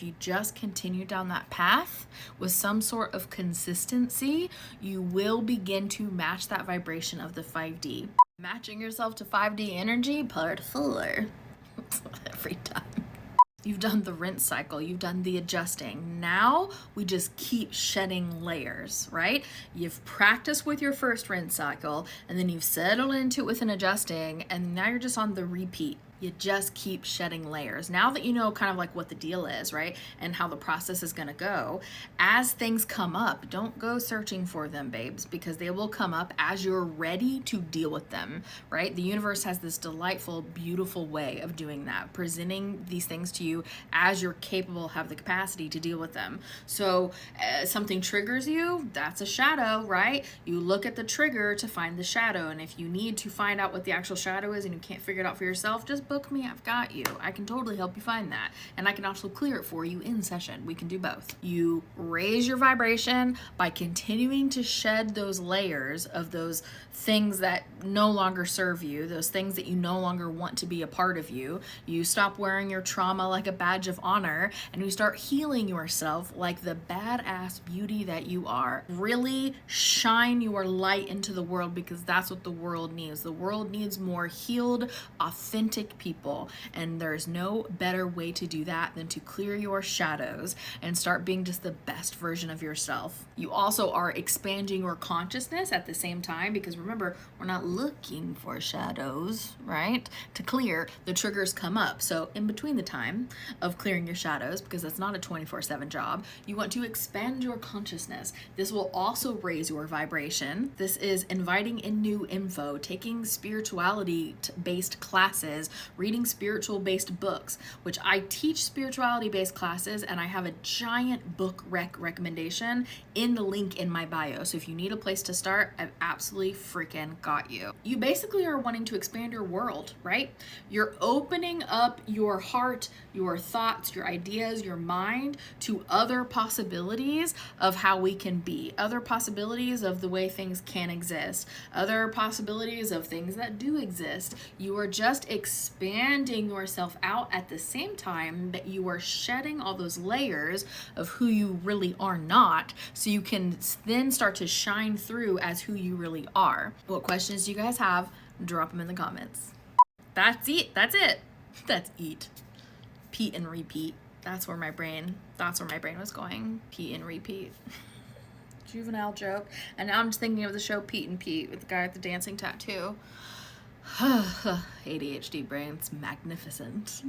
you just continue down that path with some sort of consistency, you will begin to match that vibration of the 5D. Matching yourself to 5D energy, part 4. Every time. You've done the rinse cycle, you've done the adjusting. Now we just keep shedding layers, right? You've practiced with your first rinse cycle, and then you've settled into it with an adjusting, and now you're just on the repeat. You just keep shedding layers. Now that you know kind of like what the deal is, right? And how the process is gonna go, as things come up, don't go searching for them, babes, because they will come up as you're ready to deal with them, right? The universe has this delightful, beautiful way of doing that, presenting these things to you as you're capable, have the capacity to deal with them. So something triggers you, that's a shadow, right? You look at the trigger to find the shadow. And if you need to find out what the actual shadow is and you can't figure it out for yourself, just book me. I've got you. I can totally help you find that. And I can also clear it for you in session. We can do both. You raise your vibration by continuing to shed those layers of those things that no longer serve you, those things that you no longer want to be a part of you. You stop wearing your trauma like a badge of honor, and you start healing yourself like the badass beauty that you are. Really shine your light into the world, because that's what the world needs. The world needs more healed, authentic people, and there's no better way to do that than to clear your shadows and start being just the best version of yourself. You also are expanding your consciousness at the same time, because remember, we're not looking for shadows, right? To clear, the triggers come up. So in between the time of clearing your shadows, because that's not a 24/7 job, you want to expand your consciousness. This will also raise your vibration. This is inviting in new info, taking spirituality based classes, reading spiritual based books, which I teach spirituality based classes, and I have a giant book recommendation in the link in my bio. So if you need a place to start, I've absolutely freaking got you. You basically are wanting to expand your world, right? You're opening up your heart, your thoughts, your ideas, your mind to other possibilities of how we can be, other possibilities of the way things can exist, other possibilities of things that do exist. You are just expanding yourself out at the same time that you are shedding all those layers of who you really are not, so you can then start to shine through as who you really are. What questions do you guys have? Drop them in the comments. That's it. That's it. That's eat. Pete and repeat. That's where my brain was going. Pete and repeat. Juvenile joke. And now I'm just thinking of the show Pete and Pete with the guy with the dancing tattoo. ADHD brain's magnificent.